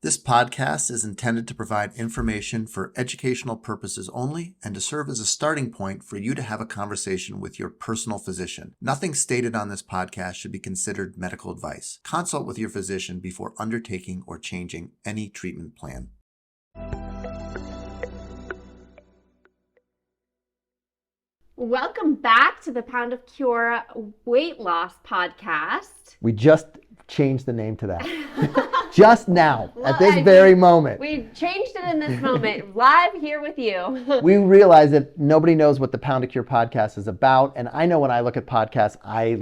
This podcast is intended to provide information for educational purposes only and to serve as a starting point for you to have a conversation with your personal physician. Nothing stated on this podcast should be considered medical advice. Consult with your physician before undertaking or changing any treatment plan. Welcome back to the Pound of Cure Weight Loss Podcast. We just changed the name to that. Just now, at this very moment. We changed it in this moment, live here with you. We realized that nobody knows what the Pound of Cure podcast is about, and I know when I look at podcasts, I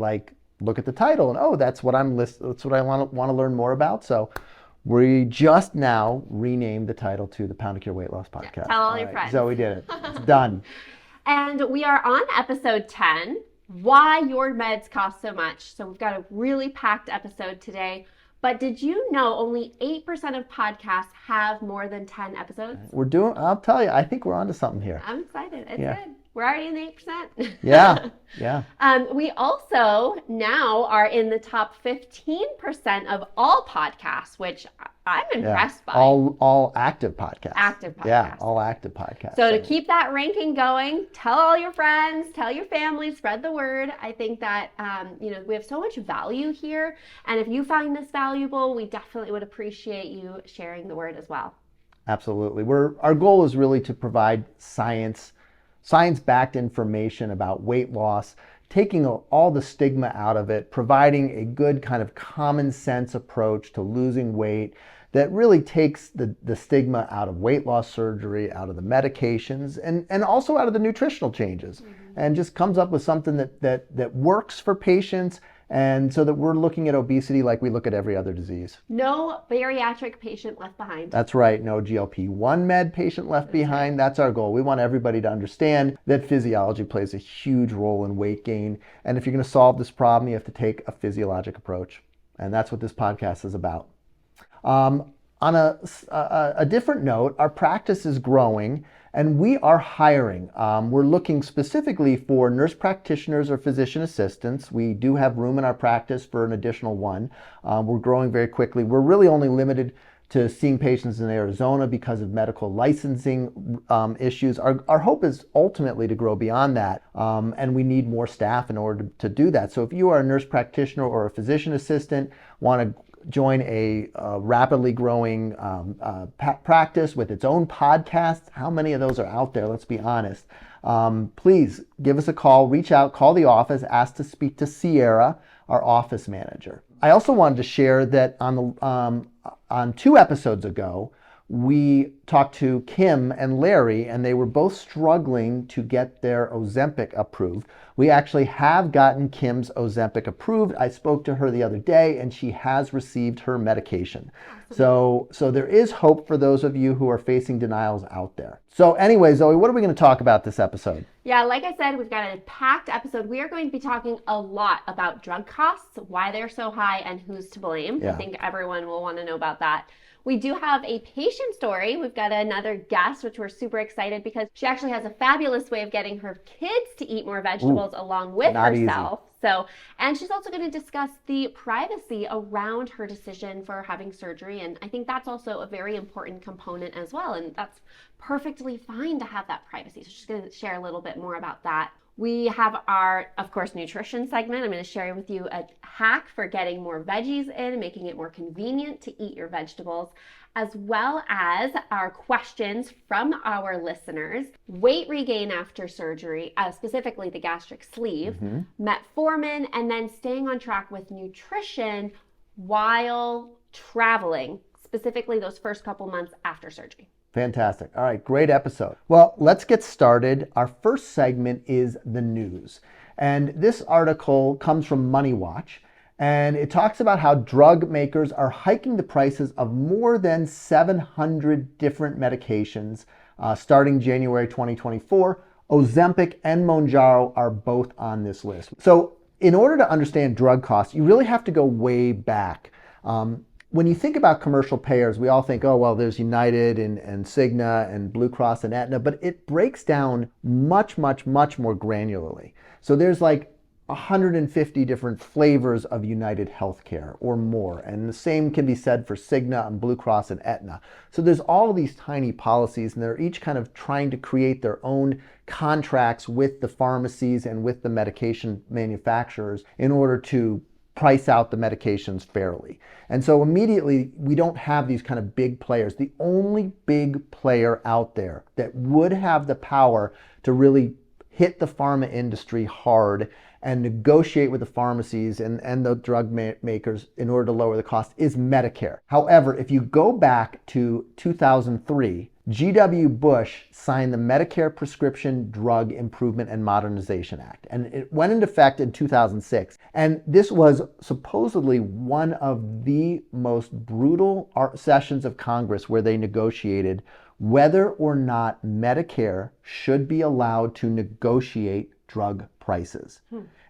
look at the title and that's what that's what I want to learn more about. So we just now renamed the title to the Pound of Cure Weight Loss Podcast. Yeah, tell all your friends. So we did it. It's done. And we are on episode 10, Why Your Meds Cost So Much. So we've got a really packed episode today. But did you know only 8% of podcasts have more than 10 episodes? I'll tell you, I think we're onto something here. I'm excited. It's good. We're already in the 8%. Yeah. We also now are in the top 15% of all podcasts, which I'm impressed by. All active podcasts. Active podcasts. Yeah, all active podcasts. So to keep that ranking going, tell all your friends, tell your family, spread the word. I think that, we have so much value here. And if you find this valuable, we definitely would appreciate you sharing the word as well. Absolutely. Our goal is really to provide science-backed information about weight loss, taking all the stigma out of it, providing a good kind of common sense approach to losing weight that really takes the stigma out of weight loss surgery, out of the medications, and also out of the nutritional changes, and just comes up with something that works for patients. And so that we're looking at obesity like we look at every other disease. No bariatric patient left behind. That's right. No GLP-1 med patient left behind. That's our goal. We want everybody to understand that physiology plays a huge role in weight gain. And if you're going to solve this problem, you have to take a physiologic approach. And that's what this podcast is about. On a different note, our practice is growing. And we are hiring. We're looking specifically for nurse practitioners or physician assistants. We do have room in our practice for an additional one. We're growing very quickly. We're really only limited to seeing patients in Arizona because of medical licensing issues. Our hope is ultimately to grow beyond that, and we need more staff in order to do that. So if you are a nurse practitioner or a physician assistant, want to join a rapidly growing practice with its own podcast. How many of those are out there? Let's be honest. Please give us a call, reach out, call the office, ask to speak to Sierra, our office manager. I also wanted to share that on 2 episodes ago, we talked to Kim and Larry, and they were both struggling to get their Ozempic approved. We actually have gotten Kim's Ozempic approved. I spoke to her the other day, and she has received her medication. So there is hope for those of you who are facing denials out there. So anyway, Zoe, what are we going to talk about this episode? Yeah, like I said, we've got a packed episode. We are going to be talking a lot about drug costs, why they're so high, and who's to blame. Yeah. I think everyone will want to know about that. We do have a patient story. We've got another guest, which we're super excited because she actually has a fabulous way of getting her kids to eat more vegetables along with herself. So, and she's also going to discuss the privacy around her decision for having surgery. And I think that's also a very important component as well. And that's perfectly fine to have that privacy. So she's going to share a little bit more about that. We have our, of course, nutrition segment. I'm going to share with you a hack for getting more veggies in, making it more convenient to eat your vegetables, as well as our questions from our listeners, weight regain after surgery, specifically the gastric sleeve, metformin, and then staying on track with nutrition while traveling, specifically those first couple months after surgery. Fantastic. All right, great episode. Well, let's get started. Our first segment is the news. And this article comes from Money Watch, and it talks about how drug makers are hiking the prices of more than 700 different medications starting January 2024. Ozempic and Mounjaro are both on this list. So in order to understand drug costs, you really have to go way back. When you think about commercial payers, we all think, oh, well, there's United and Cigna and Blue Cross and Aetna, but it breaks down much, much, much more granularly. So there's like 150 different flavors of United Healthcare or more. And the same can be said for Cigna and Blue Cross and Aetna. So there's all of these tiny policies, and they're each kind of trying to create their own contracts with the pharmacies and with the medication manufacturers in order to price out the medications fairly. And so immediately we don't have these kind of big players. The only big player out there that would have the power to really hit the pharma industry hard and negotiate with the pharmacies and the drug makers in order to lower the cost is Medicare. However, if you go back to 2003, G.W. Bush signed the Medicare Prescription Drug Improvement and Modernization Act, and it went into effect in 2006. And this was supposedly one of the most brutal sessions of Congress where they negotiated whether or not Medicare should be allowed to negotiate drug prices.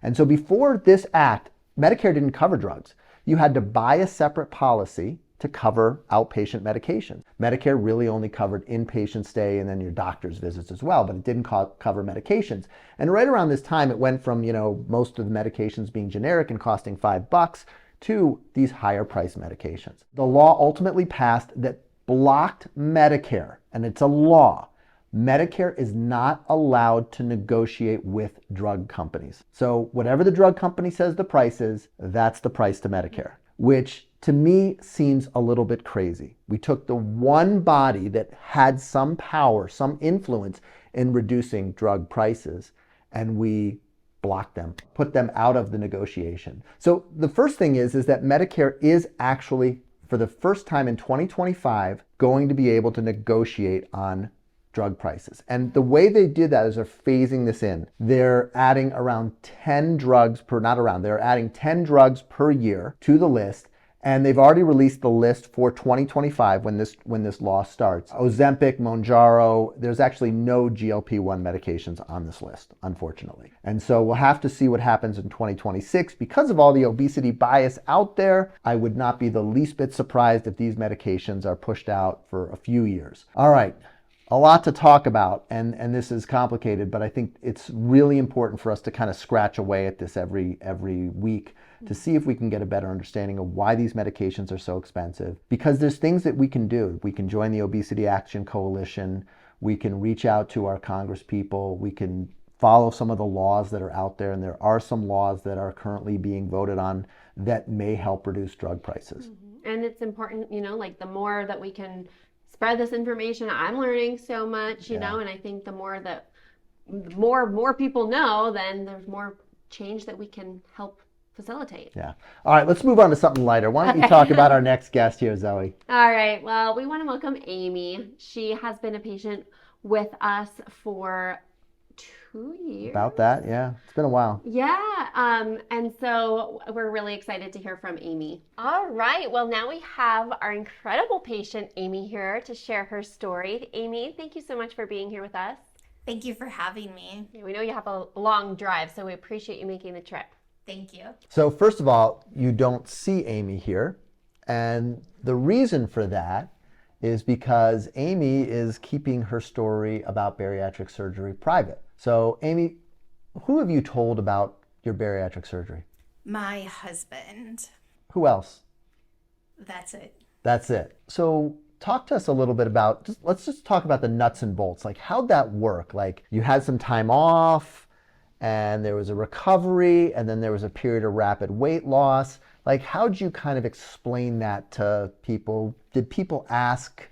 And so before this act, Medicare didn't cover drugs. You had to buy a separate policy to cover outpatient medications. Medicare really only covered inpatient stay and then your doctor's visits as well, but it didn't cover medications. And right around this time, it went from, most of the medications being generic and costing $5 to these higher priced medications. The law ultimately passed that blocked Medicare, and it's a law. Medicare is not allowed to negotiate with drug companies. So whatever the drug company says the price is, that's the price to Medicare, which to me seems a little bit crazy. We took the one body that had some power, some influence in reducing drug prices, and we blocked them, put them out of the negotiation. So the first thing is that Medicare is actually, for the first time in 2025, going to be able to negotiate on drug prices. And the way they did that is they're phasing this in. They're adding around 10 drugs they're adding 10 drugs per year to the list. And they've already released the list for 2025 when this law starts. Ozempic, Mounjaro, there's actually no GLP-1 medications on this list, unfortunately. And so we'll have to see what happens in 2026. Because of all the obesity bias out there, I would not be the least bit surprised if these medications are pushed out for a few years. All right. A lot to talk about, and this is complicated, but I think it's really important for us to kind of scratch away at this every week to see if we can get a better understanding of why these medications are so expensive. Because there's things that we can do. We can join the Obesity Action Coalition. We can reach out to our Congress people. We can follow some of the laws that are out there, and there are some laws that are currently being voted on that may help reduce drug prices. And it's important, like the more that we can spread this information, I'm learning so much, and I think the more people know, then there's more change that we can help facilitate. Yeah. All right, let's move on to something lighter. Why don't you talk about our next guest here, Zoe? All right. Well, we want to welcome Amy. She has been a patient with us for 2 years. About that, yeah. It's been a while. Yeah. And so we're really excited to hear from Amy. All right. Well, now we have our incredible patient, Amy, here to share her story. Amy, thank you so much for being here with us. Thank you for having me. We know you have a long drive, so we appreciate you making the trip. Thank you. So first of all, you don't see Amy here. And the reason for that is because Amy is keeping her story about bariatric surgery private. So Amy, who have you told about your bariatric surgery? My husband. Who else? That's it. That's it. So talk to us a little bit about, let's just talk about the nuts and bolts. Like, how'd that work? Like, you had some time off, and there was a recovery, and then there was a period of rapid weight loss. Like, how'd you kind of explain that to people? Did people ask,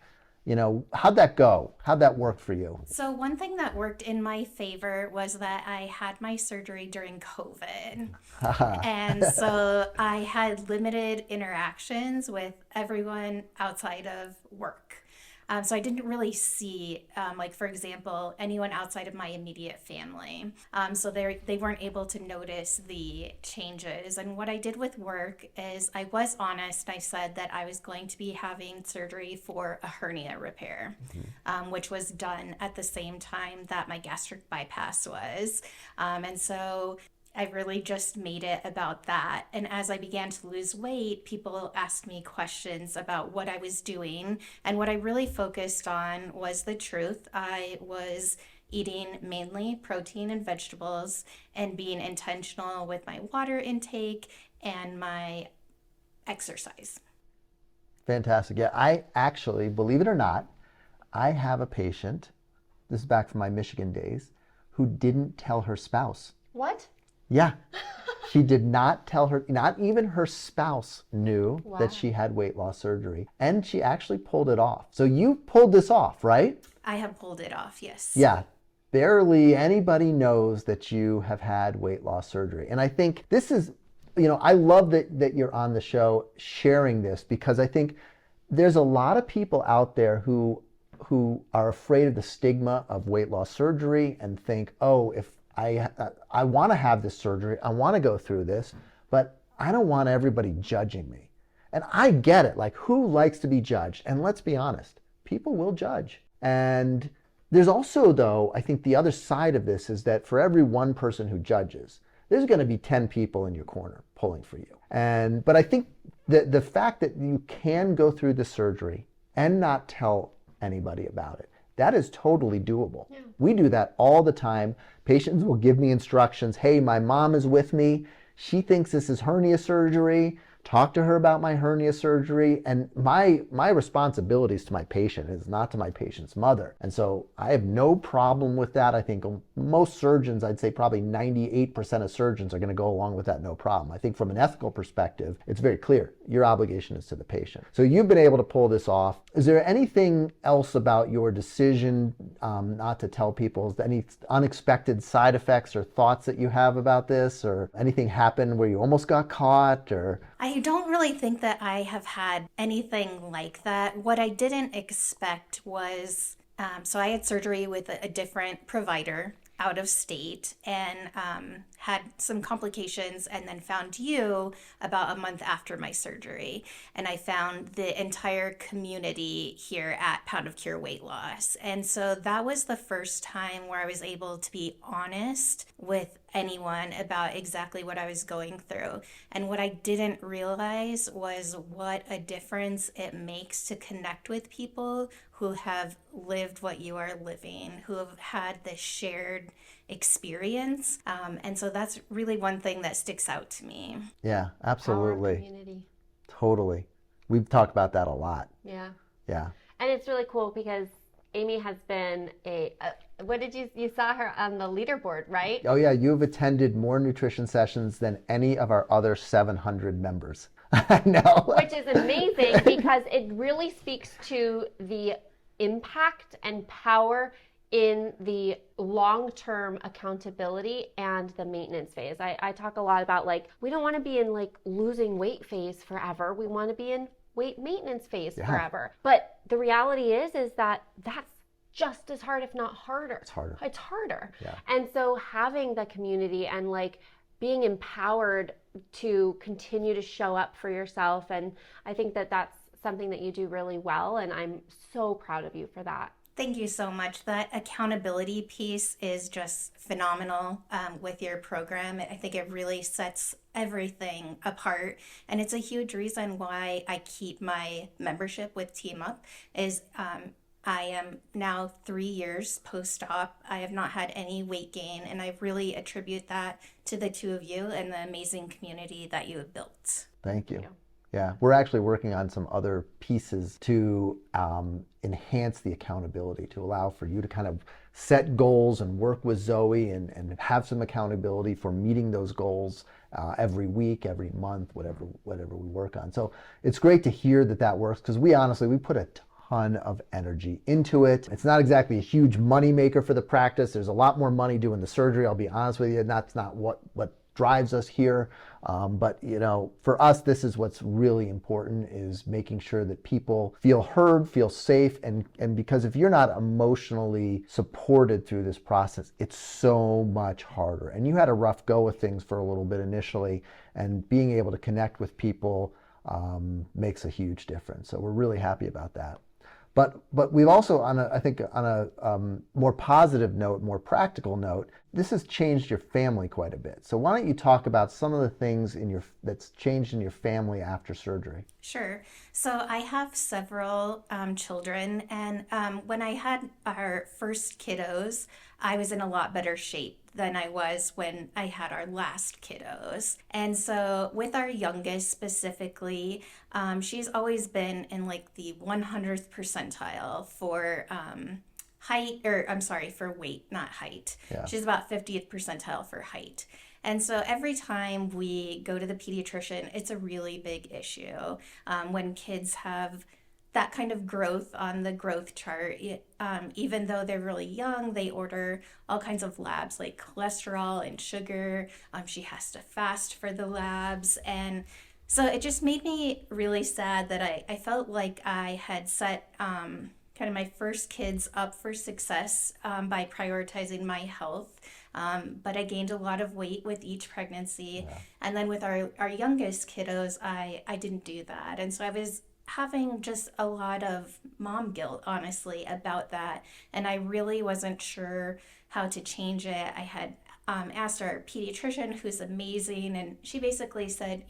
how'd that go? How'd that work for you? So one thing that worked in my favor was that I had my surgery during COVID. And so I had limited interactions with everyone outside of work. So I didn't really see, for example, anyone outside of my immediate family. So they weren't able to notice the changes. And what I did with work is I was honest. I said that I was going to be having surgery for a hernia repair, which was done at the same time that my gastric bypass was. And so I really just made it about that. And as I began to lose weight, people asked me questions about what I was doing. And what I really focused on was the truth. I was eating mainly protein and vegetables and being intentional with my water intake and my exercise. Fantastic. Yeah, I actually, believe it or not, I have a patient, this is back from my Michigan days, who didn't tell her spouse. What? Yeah. She did not tell her, not even her spouse knew Wow. that she had weight loss surgery. And she actually pulled it off. So you pulled this off, right? I have pulled it off, yes. Yeah. Barely anybody knows that you have had weight loss surgery. And I think this is, I love that you're on the show sharing this, because I think there's a lot of people out there who are afraid of the stigma of weight loss surgery and think, oh, if I want to have this surgery, I want to go through this, but I don't want everybody judging me. And I get it. Like, who likes to be judged? And let's be honest, people will judge. And there's also, though, I think the other side of this is that for every one person who judges, there's going to be 10 people in your corner pulling for you. But I think that the fact that you can go through the surgery and not tell anybody about it, that is totally doable. Yeah. We do that all the time. Patients will give me instructions. Hey, my mom is with me. She thinks this is hernia surgery. Talk to her about my hernia surgery. And my responsibility is to my patient, is not to my patient's mother. And so I have no problem with that. I think most surgeons, I'd say probably 98% of surgeons are going to go along with that, no problem. I think from an ethical perspective, it's very clear. Your obligation is to the patient. So you've been able to pull this off. Is there anything else about your decision not to tell people? Any unexpected side effects or thoughts that you have about this, or anything happened where you almost got caught? Or I don't really think that I have had anything like that. What I didn't expect was, so I had surgery with a different provider out of state, and had some complications, and then found you about a month after my surgery. And I found the entire community here at Pound of Cure Weight Loss. And so that was the first time where I was able to be honest with anyone about exactly what I was going through. And what I didn't realize was what a difference it makes to connect with people who have lived what you are living, who have had this shared experience. And so that's really one thing that sticks out to me. Yeah, absolutely. Power of community. Totally. We've talked about that a lot. Yeah. Yeah. And it's really cool because Amy has been what did you saw her on the leaderboard, right? Oh yeah, you've attended more nutrition sessions than any of our other 700 members. I know. Which is amazing because it really speaks to the impact and power in the long-term accountability and the maintenance phase. I talk a lot about, like, we don't want to be in like losing weight phase forever. We want to be in weight maintenance phase forever. But the reality is that that's just as hard, if not harder. It's harder. It's harder. Yeah. And so having the community and like being empowered to continue to show up for yourself, and I think that that's something that you do really well, and I'm so proud of you for that. Thank you so much. That accountability piece is just phenomenal with your program. I think it really sets everything apart. And it's a huge reason why I keep my membership with Team Up is I am now 3 years post-op. I have not had any weight gain, and I really attribute that to the two of you and the amazing community that you have built. Thank you. Yeah, we're actually working on some other pieces to enhance the accountability, to allow for you to kind of set goals and work with Zoe and have some accountability for meeting those goals every week, every month, whatever we work on. So it's great to hear that works, because we put a ton of energy into it. It's not exactly a huge money maker for the practice. There's a lot more money doing the surgery, I'll be honest with you, and that's not what drives us here. But for us, this is what's really important, is making sure that people feel heard, feel safe, and because if you're not emotionally supported through this process, it's so much harder. And you had a rough go with things for a little bit initially, and being able to connect with people makes a huge difference. So we're really happy about that. But we've also, I think on a more positive note, more practical note, this has changed your family quite a bit. So why don't you talk about some of the things that's changed in your family after surgery? Sure. So I have several children, and when I had our first kiddos, I was in a lot better shape than I was when I had our last kiddos. And so with our youngest specifically, she's always been in like the 100th percentile for height, or I'm sorry, for weight, not height. Yeah. She's about 50th percentile for height. And so every time we go to the pediatrician, it's a really big issue. When kids have that kind of growth on the growth chart, even though they're really young, they order all kinds of labs like cholesterol and sugar. She has to fast for the labs. And so it just made me really sad that I felt like I had set kind of my first kids up for success by prioritizing my health. But I gained a lot of weight with each pregnancy. Yeah. And then with our youngest kiddos, I didn't do that. And so I was having just a lot of mom guilt, honestly, about that. And I really wasn't sure how to change it. I had asked our pediatrician, who's amazing, and she basically said,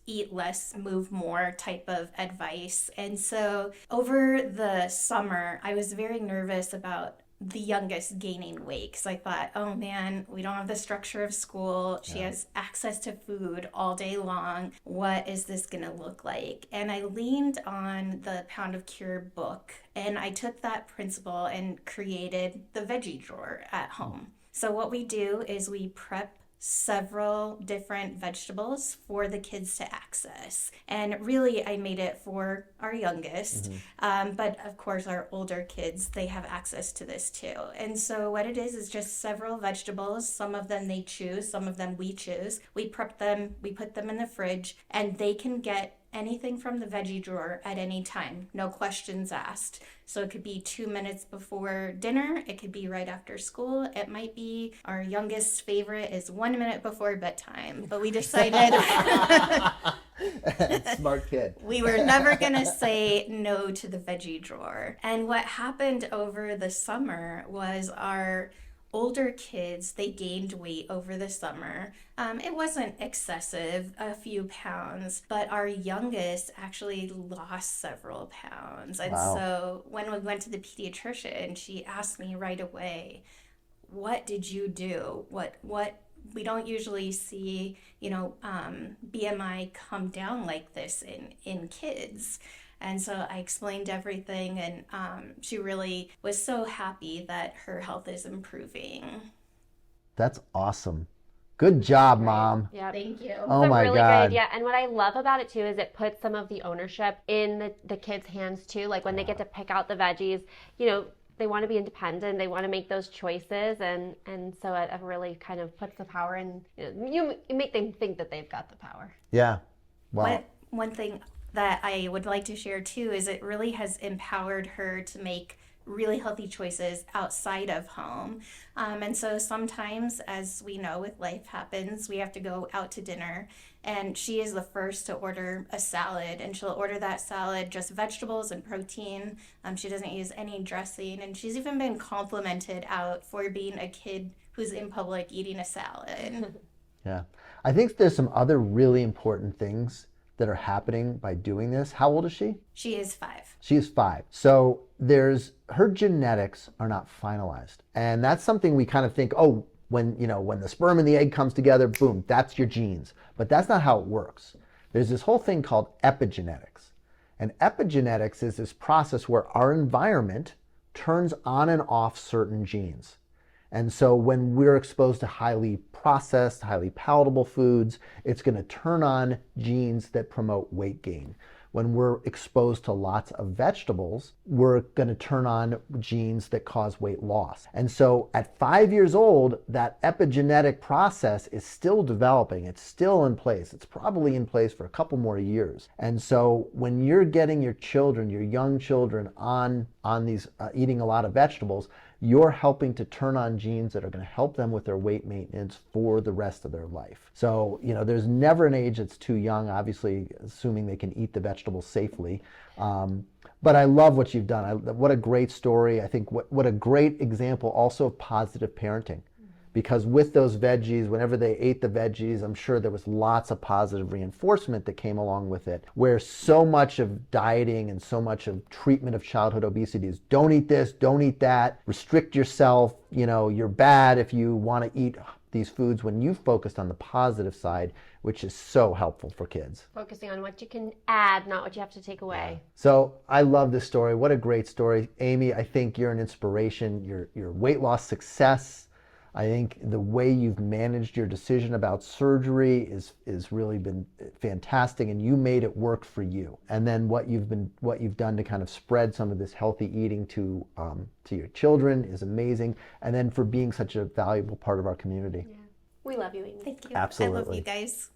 eat less, move more type of advice. And so over the summer, I was very nervous about the youngest gaining weight because I thought, oh man, we don't have the structure of school. She has access to food all day long. What is this going to look like? And I leaned on the Pound of Cure book, and I took that principle and created the veggie drawer at home. So what we do is we prep several different vegetables for the kids to access. And really, I made it for our youngest. But of course, our older kids, they have access to this too. And so what it is just several vegetables. Some of them they choose, some of them we choose. We prep them, we put them in the fridge, and they can get anything from the veggie drawer at any time, no questions asked. So it could be 2 minutes before dinner, it could be right after school, it might be our youngest favorite is 1 minute before bedtime. But we decided Smart kid. We were never gonna say no to the veggie drawer. And what happened over the summer was our older kids, they gained weight over the summer. It wasn't excessive, a few pounds, but our youngest actually lost several pounds. And so when we went to the pediatrician, she asked me right away, what did you do? What we don't usually see, BMI come down like this in kids. And so I explained everything, and she really was so happy that her health is improving. That's awesome. Good job, Mom. Yeah, thank you. Oh my really God. Good idea. And what I love about it too is it puts some of the ownership in the kids' hands too. Like when they get to pick out the veggies, they want to be independent. They want to make those choices, and so it really kind of puts the power in. You make them think that they've got the power. Yeah. Wow. One thing that I would like to share too is it really has empowered her to make really healthy choices outside of home. And so sometimes, as we know, with life happens, we have to go out to dinner, and she is the first to order a salad, and she'll order that salad just vegetables and protein. She doesn't use any dressing, and she's even been complimented out for being a kid who's in public eating a salad. Yeah. I think there's some other really important things that are happening by doing this. How old is she? She is 5. She is 5. So her genetics are not finalized. And that's something we kind of think, when the sperm and the egg comes together, boom, that's your genes. But that's not how it works. There's this whole thing called epigenetics. And epigenetics is this process where our environment turns on and off certain genes. And so when we're exposed to highly processed, highly palatable foods, it's going to turn on genes that promote weight gain. When we're exposed to lots of vegetables, we're going to turn on genes that cause weight loss. And so at 5 years old, that epigenetic process is still developing. It's still in place. It's probably in place for a couple more years. And so when you're getting your children, your young children on these eating a lot of vegetables, you're helping to turn on genes that are going to help them with their weight maintenance for the rest of their life. So, there's never an age that's too young, obviously, assuming they can eat the vegetables safely. But I love what you've done. What a great story. I think what a great example also of positive parenting. Because with those veggies, whenever they ate the veggies, I'm sure there was lots of positive reinforcement that came along with it. Where so much of dieting and so much of treatment of childhood obesity is don't eat this, don't eat that, restrict yourself, you're bad if you want to eat these foods, when you focused on the positive side, which is so helpful for kids. Focusing on what you can add, not what you have to take away. So I love this story. What a great story. Amy, I think you're an inspiration. Your weight loss success, I think the way you've managed your decision about surgery is really been fantastic, and you made it work for you. And then what you've done to kind of spread some of this healthy eating to your children is amazing. And then for being such a valuable part of our community. Yeah. We love you, Amy. Thank you. Absolutely. I love you guys.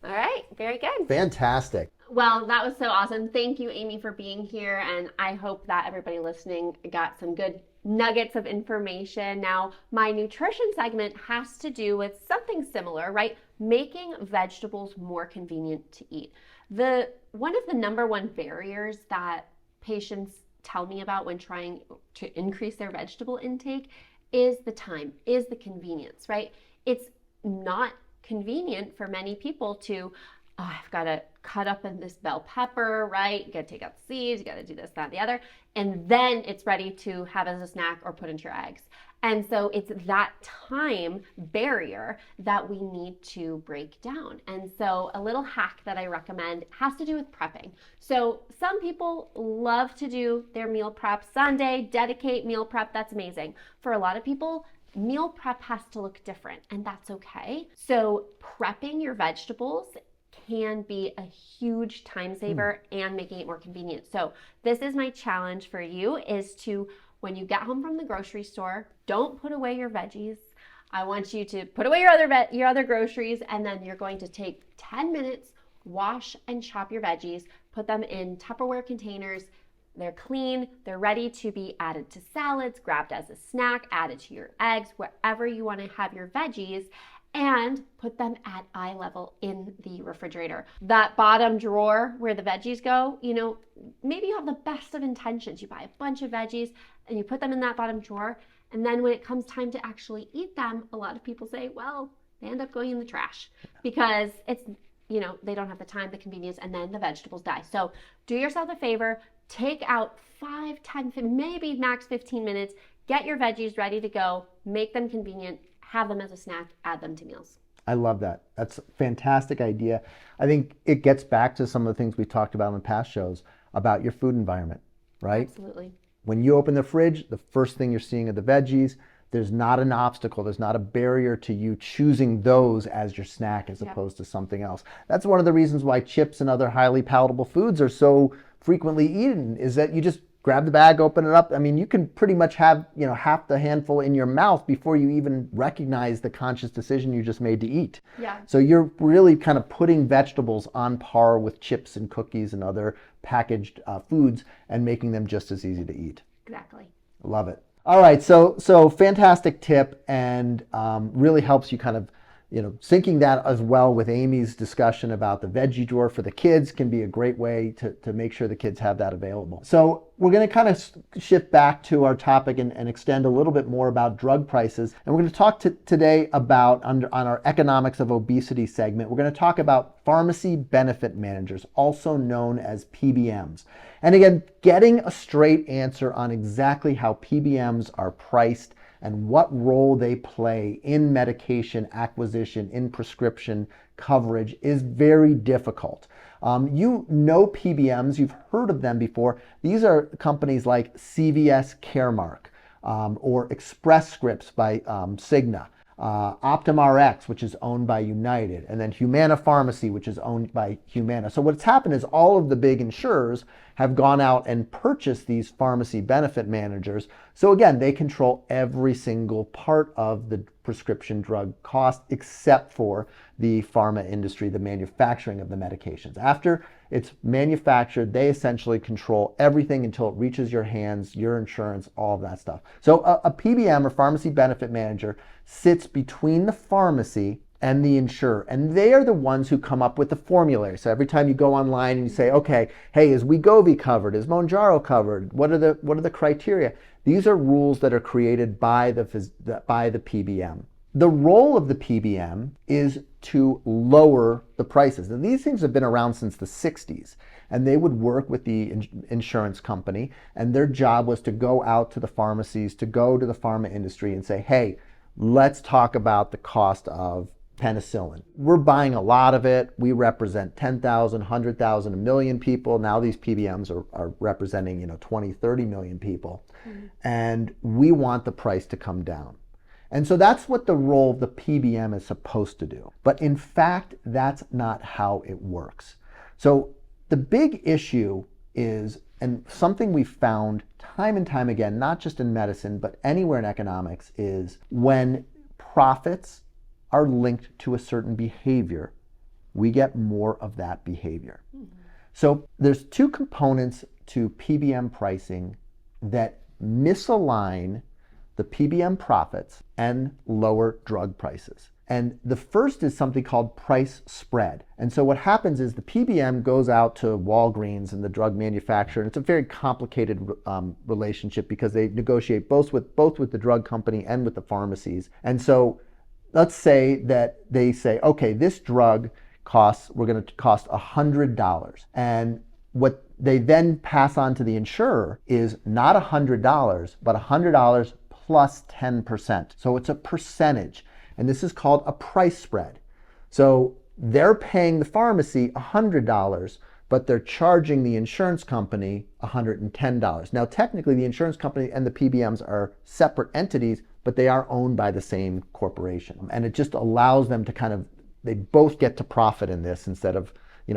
All right, very good. Fantastic. Well, that was so awesome. Thank you, Amy, for being here. And I hope that everybody listening got some good nuggets of information. Now, my nutrition segment has to do with something similar, right? Making vegetables more convenient to eat. One of the number one barriers that patients tell me about when trying to increase their vegetable intake is the time, is the convenience, right? It's not convenient for many people to, I've got to cut up in this bell pepper, right? You got to take out the seeds, you got to do this, that, and the other. And then it's ready to have as a snack or put into your eggs. And so it's that time barrier that we need to break down. And so a little hack that I recommend has to do with prepping. So some people love to do their meal prep Sunday, dedicate meal prep. That's amazing. For a lot of people, meal prep has to look different, and that's okay. So prepping your vegetables can be a huge time saver and making it more convenient. So this is my challenge for you, is to, when you get home from the grocery store, don't put away your veggies. I want you to put away your other groceries, and then you're going to take 10 minutes, wash and chop your veggies, put them in Tupperware containers. They're clean, they're ready to be added to salads, grabbed as a snack, added to your eggs, wherever you want to have your veggies, and put them at eye level in the refrigerator. That bottom drawer where the veggies go, maybe you have the best of intentions. You buy a bunch of veggies and you put them in that bottom drawer, and then when it comes time to actually eat them, a lot of people say, well, they end up going in the trash because it's, they don't have the time, the convenience, and then the vegetables die. So do yourself a favor, take out 5, 10, maybe max 15 minutes, get your veggies ready to go, make them convenient, have them as a snack, add them to meals. I love that. That's a fantastic idea. I think it gets back to some of the things we talked about in past shows about your food environment, right? Absolutely. When you open the fridge, the first thing you're seeing are the veggies. There's not an obstacle. There's not a barrier to you choosing those as your snack as opposed to something else. That's one of the reasons why chips and other highly palatable foods are so frequently eaten, is that you just grab the bag, open it up. I mean, you can pretty much have, half the handful in your mouth before you even recognize the conscious decision you just made to eat. Yeah. So you're really kind of putting vegetables on par with chips and cookies and other packaged foods and making them just as easy to eat. Exactly. Love it. All right. So fantastic tip, and really helps you kind of, syncing that as well with Amy's discussion about the veggie drawer for the kids can be a great way to make sure the kids have that available. So we're going to kind of shift back to our topic and extend a little bit more about drug prices. And we're going to talk today about, on our Economics of Obesity segment, we're going to talk about pharmacy benefit managers, also known as PBMs. And again, getting a straight answer on exactly how PBMs are priced and what role they play in medication acquisition, in prescription coverage, is very difficult. PBMs, you've heard of them before. These are companies like CVS Caremark or Express Scripts by Cigna, OptumRx, which is owned by United, and then Humana Pharmacy, which is owned by Humana. So what's happened is all of the big insurers have gone out and purchased these pharmacy benefit managers. So again, they control every single part of the prescription drug cost except for the pharma industry, the manufacturing of the medications. After it's manufactured, they essentially control everything until it reaches your hands, your insurance, all of that stuff. So a PBM, or pharmacy benefit manager, sits between the pharmacy and the insurer. And they are the ones who come up with the formulary. So every time you go online and you say, okay, hey, is Wegovy covered? Is Mounjaro covered? What are the criteria? These are rules that are created by the PBM. The role of the PBM is to lower the prices. Now, these things have been around since the 60s, and they would work with the insurance company, and their job was to go out to the pharmacies, to go to the pharma industry and say, hey, let's talk about the cost of penicillin. We're buying a lot of it. We represent 10,000, 100,000, a million people. Now these PBMs are representing 20, 30 million people. And we want the price to come down. And so that's what the role of the PBM is supposed to do. But in fact, that's not how it works. So the big issue is, and something we found time and time again, not just in medicine, but anywhere in economics, is when profits are linked to a certain behavior, we get more of that behavior. So there's two components to PBM pricing that misalign the PBM profits and lower drug prices. And the first is something called price spread. And so what happens is the PBM goes out to Walgreens and the drug manufacturer, and it's a very complicated relationship because they negotiate both with the drug company and with the pharmacies. And so let's say that they say, okay, this drug we're going to cost $100. And what they then pass on to the insurer is not $100, but $100 plus 10%. So it's a percentage. And this is called a price spread. So they're paying the pharmacy $100, but they're charging the insurance company $110. Now, technically, the insurance company and the PBMs are separate entities, but they are owned by the same corporation. And it just allows them to they both get to profit in this instead of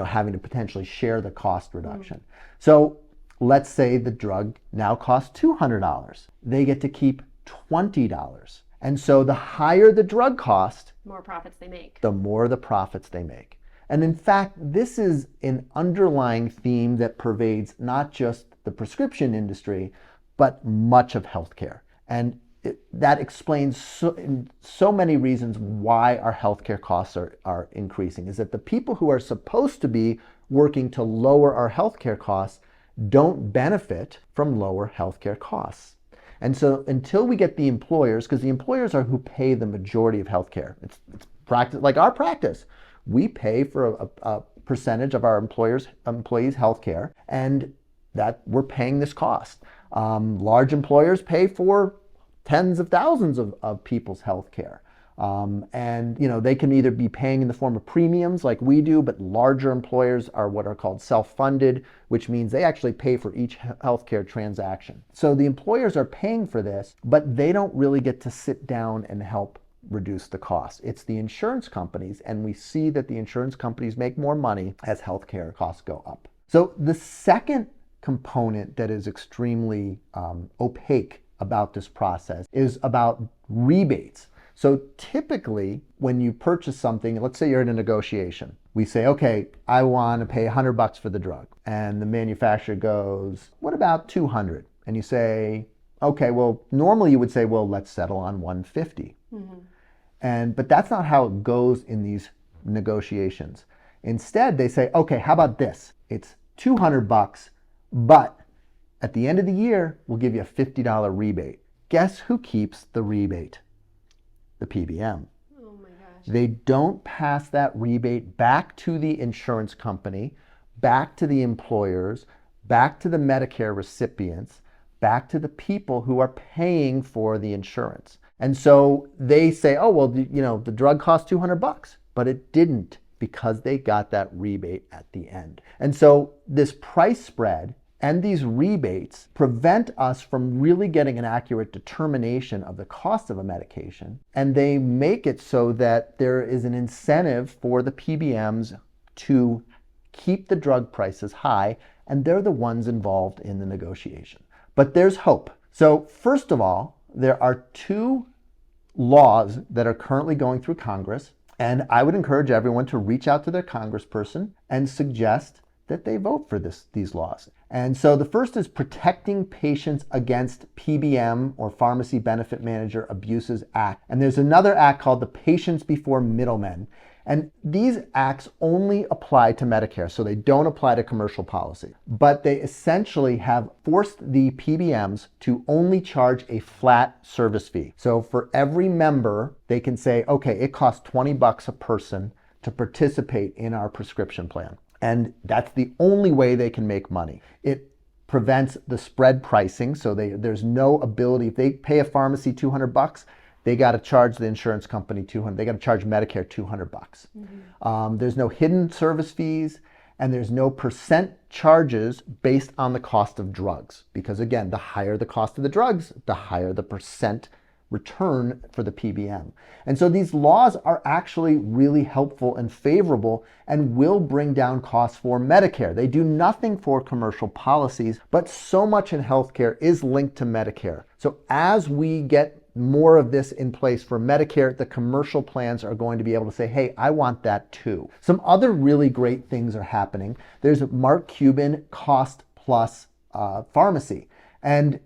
having to potentially share the cost reduction. So let's say the drug now costs $200. They get to keep $20. And so the higher the drug cost, more profits they make. The more the profits they make. And in fact, this is an underlying theme that pervades not just the prescription industry, but much of healthcare. And that explains so many reasons why our healthcare costs are increasing, is that the people who are supposed to be working to lower our healthcare costs don't benefit from lower healthcare costs. And so until we get the employers, because the employers are who pay the majority of healthcare, it's practice, like our practice. We pay for a percentage of our employees' healthcare, and that we're paying this cost. Large employers pay for tens of thousands of people's healthcare. And they can either be paying in the form of premiums like we do, but larger employers are what are called self-funded, which means they actually pay for each healthcare transaction. So the employers are paying for this, but they don't really get to sit down and help reduce the cost. It's the insurance companies, and we see that the insurance companies make more money as healthcare costs go up. So the second component that is extremely opaque about this process is about rebates. So typically, when you purchase something, let's say you're in a negotiation, we say, okay, I want to pay $100 for the drug. And the manufacturer goes, what about $200? And you say, okay, well, normally you would say, well, let's settle on $150. But that's not how it goes in these negotiations. Instead, they say, okay, how about this? It's $200, but at the end of the year, we'll give you a $50 rebate. Guess who keeps the rebate? The PBM. Oh my gosh. They don't pass that rebate back to the insurance company, back to the employers, back to the Medicare recipients, back to the people who are paying for the insurance. And so they say, oh, well, the drug cost $200, but it didn't because they got that rebate at the end. And so this price spread and these rebates prevent us from really getting an accurate determination of the cost of a medication. And they make it so that there is an incentive for the PBMs to keep the drug prices high, and they're the ones involved in the negotiation. But there's hope. So first of all, there are two laws that are currently going through Congress, and I would encourage everyone to reach out to their congressperson and suggest that they vote for these laws. And so the first is Protecting Patients Against PBM or Pharmacy Benefit Manager Abuses Act. And there's another act called the Patients Before Middlemen. And these acts only apply to Medicare, so they don't apply to commercial policy. But they essentially have forced the PBMs to only charge a flat service fee. So for every member, they can say, okay, it costs $20 a person to participate in our prescription plan. And that's the only way they can make money. It prevents the spread pricing, so there's no ability, if they pay a pharmacy $200, they got to charge the insurance company $200. They got to charge Medicare $200. Mm-hmm. There's no hidden service fees, and there's no percent charges based on the cost of drugs. Because again, the higher the cost of the drugs, the higher the percent return for the PBM. And so these laws are actually really helpful and favorable and will bring down costs for Medicare. They do nothing for commercial policies, but so much in healthcare is linked to Medicare. So as we get more of this in place for Medicare, the commercial plans are going to be able to say, hey, I want that too. Some other really great things are happening. There's Mark Cuban Cost Plus Pharmacy, and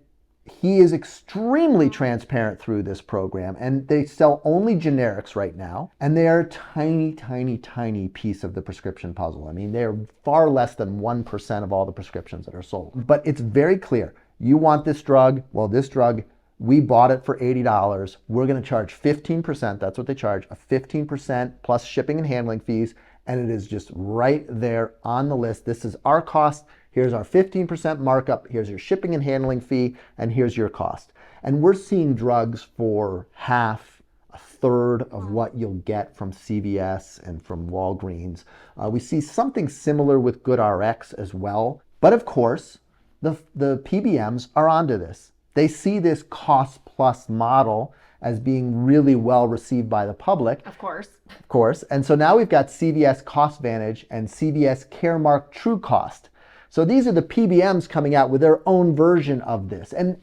he is extremely transparent through this program, and they sell only generics right now, and they are a tiny, tiny, tiny piece of the prescription puzzle. I mean, they're far less than 1% of all the prescriptions that are sold. But it's very clear. You want this drug? Well, this drug, we bought it for $80. We're going to charge 15%. That's what they charge, a 15% plus shipping and handling fees. And it is just right there on the list. This is our cost. Here's our 15% markup. Here's your shipping and handling fee. And here's your cost. And we're seeing drugs for half, a third of what you'll get from CVS and from Walgreens. We see something similar with GoodRx as well. But of course, the PBMs are onto this. They see this cost plus model as being really well received by the public. Of course. Of course. And so now we've got CVS CostVantage and CVS Caremark True Cost. So these are the PBMs coming out with their own version of this. And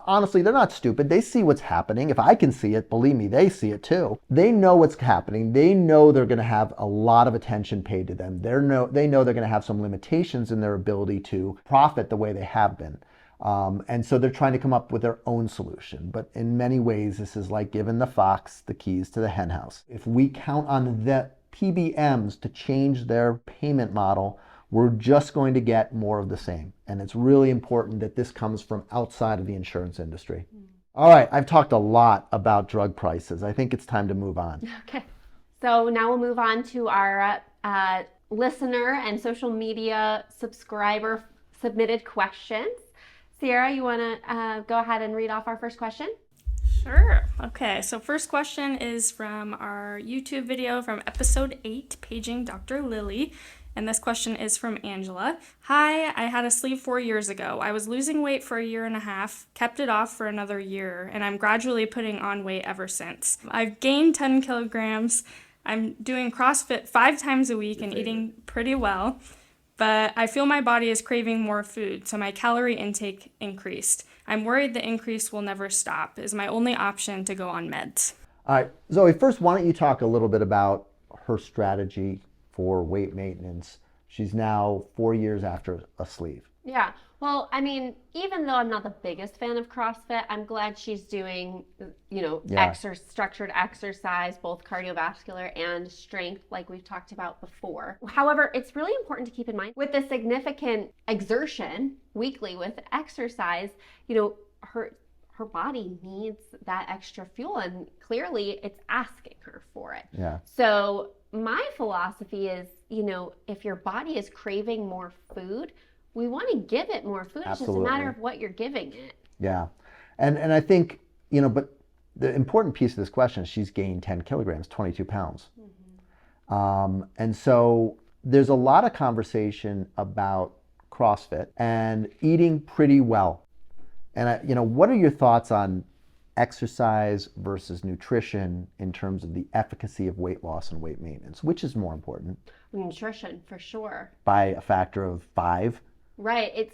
honestly, they're not stupid. They see what's happening. If I can see it, believe me, they see it too. They know what's happening. They know they're going to have a lot of attention paid to them. They know they're going to have some limitations in their ability to profit the way they have been. And so they're trying to come up with their own solution. But in many ways, this is like giving the fox the keys to the henhouse. If we count on the PBMs to change their payment model, we're just going to get more of the same. And it's really important that this comes from outside of the insurance industry. All right, I've talked a lot about drug prices. I think it's time to move on. Okay. So now we'll move on to our listener and social media subscriber submitted questions. Sierra, you want to go ahead and read off our first question? Sure. Okay, so first question is from our YouTube video from episode 8, Paging Dr. Lily. And this question is from Angela. Hi, I had a sleeve 4 years ago. I was losing weight for a year and a half, kept it off for another year, and I'm gradually putting on weight ever since. I've gained 10 kilograms. I'm doing CrossFit 5 times a week and eating pretty well. But I feel my body is craving more food, so my calorie intake increased. I'm worried the increase will never stop. Is my only option to go on meds? All right, Zoe, first, why don't you talk a little bit about her strategy for weight maintenance? She's now 4 years after a sleeve. Yeah. Well, I mean, even though I'm not the biggest fan of CrossFit, I'm glad she's doing, structured exercise, both cardiovascular and strength, like we've talked about before. However, it's really important to keep in mind with the significant exertion weekly with exercise, her body needs that extra fuel, and clearly it's asking her for it. Yeah. So my philosophy is, if your body is craving more food, we want to give it more food. Absolutely. It's just a matter of what you're giving it. Yeah. And I think, but the important piece of this question is she's gained 10 kilograms, 22 pounds. Mm-hmm. And so there's a lot of conversation about CrossFit and eating pretty well. And, what are your thoughts on exercise versus nutrition in terms of the efficacy of weight loss and weight maintenance? Which is more important? Nutrition, for sure. By a factor of 5? Right.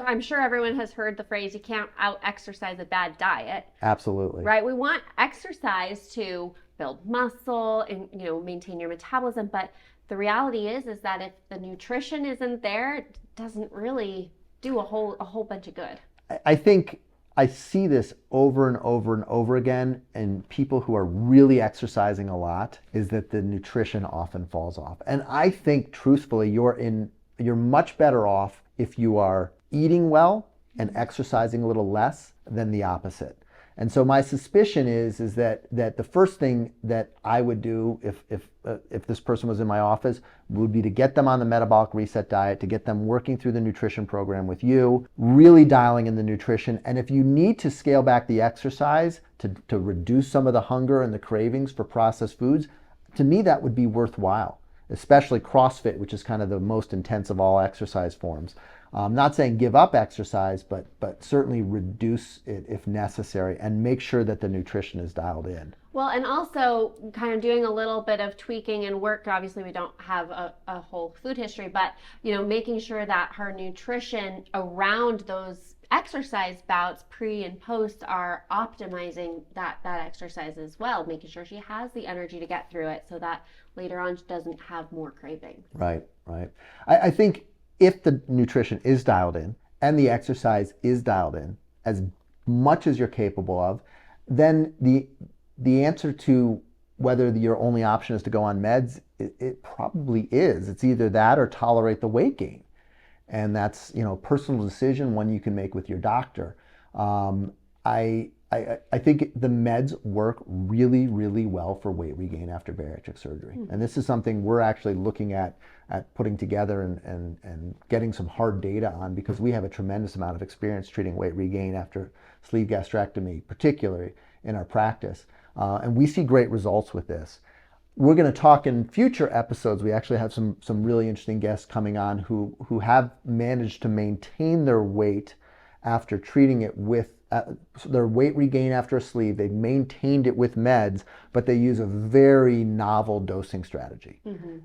I'm sure everyone has heard the phrase, you can't out-exercise a bad diet. Absolutely. Right. We want exercise to build muscle and, maintain your metabolism, but the reality is that if the nutrition isn't there, it doesn't really do a whole bunch of good. I think I see this over and over and over again in people who are really exercising a lot, is that the nutrition often falls off. And I think truthfully, you're much better off if you are eating well and exercising a little less than the opposite. And so my suspicion is that the first thing that I would do if this person was in my office would be to get them on the metabolic reset diet, to get them working through the nutrition program with you, really dialing in the nutrition. And if you need to scale back the exercise to reduce some of the hunger and the cravings for processed foods, to me that would be worthwhile, especially CrossFit, which is kind of the most intense of all exercise forms. I'm not saying give up exercise, but certainly reduce it if necessary and make sure that the nutrition is dialed in. Well, and also kind of doing a little bit of tweaking and work. Obviously, we don't have a whole food history, but making sure that her nutrition around those exercise bouts pre and post are optimizing that exercise as well, making sure she has the energy to get through it so that later on she doesn't have more craving. Right. I think if the nutrition is dialed in and the exercise is dialed in as much as you're capable of, then the answer to whether your only option is to go on meds, it probably is. It's either that or tolerate the weight gain. And that's, a personal decision, one you can make with your doctor. I think the meds work really, really well for weight regain after bariatric surgery. And this is something we're actually looking at putting together and getting some hard data on, because we have a tremendous amount of experience treating weight regain after sleeve gastrectomy, particularly in our practice. And we see great results with this. We're going to talk in future episodes. We actually have some really interesting guests coming on who have managed to maintain their weight after treating it with their weight regain after a sleeve. They've maintained it with meds, but they use a very novel dosing strategy.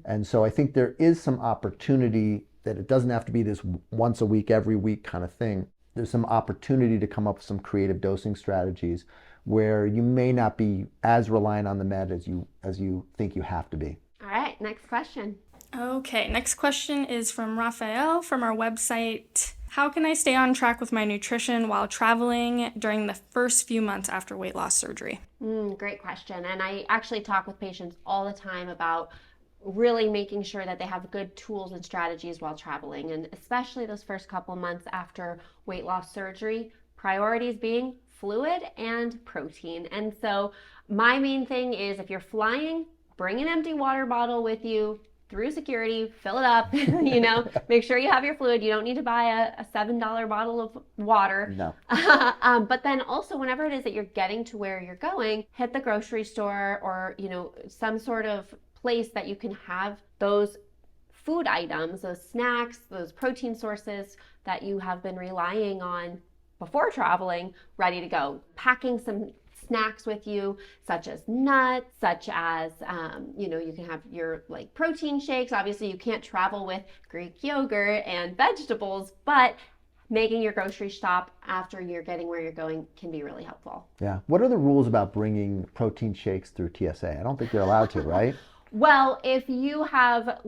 And so I think there is some opportunity that it doesn't have to be this once a week, every week kind of thing. There's some opportunity to come up with some creative dosing strategies where you may not be as reliant on the med as you think you have to be. All right, next question. Okay, next question is from Raphael from our website. How can I stay on track with my nutrition while traveling during the first few months after weight loss surgery? Great question. And I actually talk with patients all the time about really making sure that they have good tools and strategies while traveling, and especially those first couple months after weight loss surgery, priorities being fluid and protein. And so my main thing is, if you're flying, bring an empty water bottle with you through security, fill it up, make sure you have your fluid. You don't need to buy a $7 bottle of water. No. But then also, whenever it is that you're getting to where you're going, hit the grocery store or, some sort of place that you can have those food items, those snacks, those protein sources that you have been relying on before traveling, ready to go. Packing some snacks with you, such as nuts, such as, you can have your protein shakes. Obviously, you can't travel with Greek yogurt and vegetables, but making your grocery stop after you're getting where you're going can be really helpful. Yeah. What are the rules about bringing protein shakes through TSA? I don't think they're allowed to, right? Well, if you have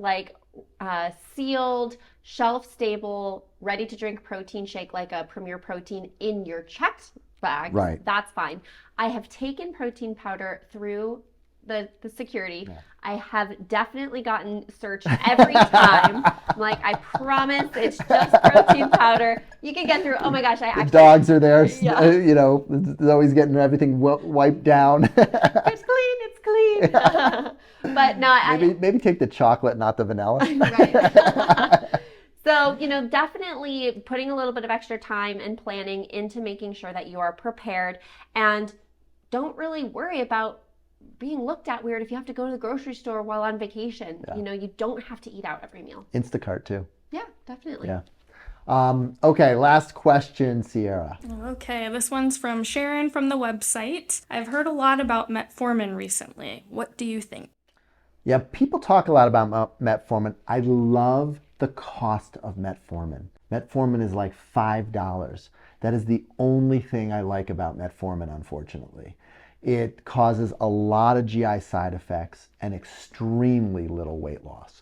sealed, shelf-stable, ready-to-drink protein shake like a Premier Protein in your checked bag, right, that's fine. I have taken protein powder through the security. Yeah. I have definitely gotten searched every time. I'm I promise it's just protein powder. You can get through. Oh my gosh, the dogs are there. Yeah. It's always getting everything wiped down. It's clean. But no, maybe take the chocolate, not the vanilla. Right. So, definitely putting a little bit of extra time and planning into making sure that you are prepared, and don't really worry about being looked at weird if you have to go to the grocery store while on vacation. Yeah. You don't have to eat out every meal. Instacart too. Yeah, definitely. Yeah. Okay, last question, Sierra. Okay, this one's from Sharon from the website. I've heard a lot about Metformin recently. What do you think? Yeah, people talk a lot about Metformin. I love the cost of Metformin. Metformin is $5. That is the only thing I like about Metformin, unfortunately. It causes a lot of GI side effects and extremely little weight loss.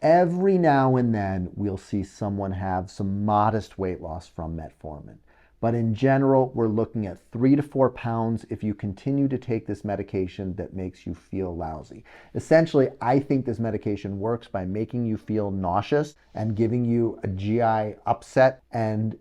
Every now and then we'll see someone have some modest weight loss from metformin. But in general, we're looking at 3 to 4 pounds if you continue to take this medication that makes you feel lousy. Essentially, I think this medication works by making you feel nauseous and giving you a GI upset, and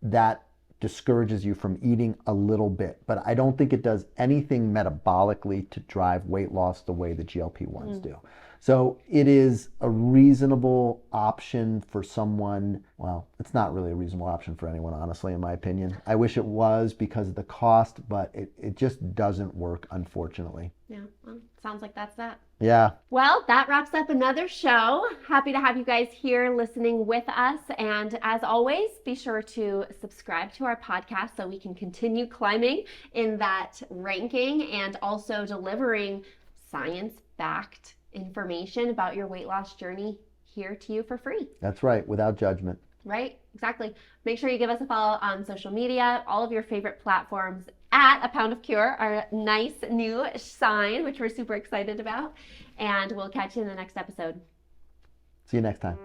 that discourages you from eating a little bit. But I don't think it does anything metabolically to drive weight loss the way the GLP-1s do. So it is a reasonable option for someone. Well, it's not really a reasonable option for anyone, honestly, in my opinion. I wish it was because of the cost, but it just doesn't work, unfortunately. Yeah, well, sounds like that's that. Yeah. Well, that wraps up another show. Happy to have you guys here listening with us. And as always, be sure to subscribe to our podcast so we can continue climbing in that ranking and also delivering science-backed information about your weight loss journey here to you for free. That's right, without judgment. Right, exactly. Make sure you give us a follow on social media, all of your favorite platforms at A Pound of Cure, our nice new sign, which we're super excited about. And we'll catch you in the next episode. See you next time.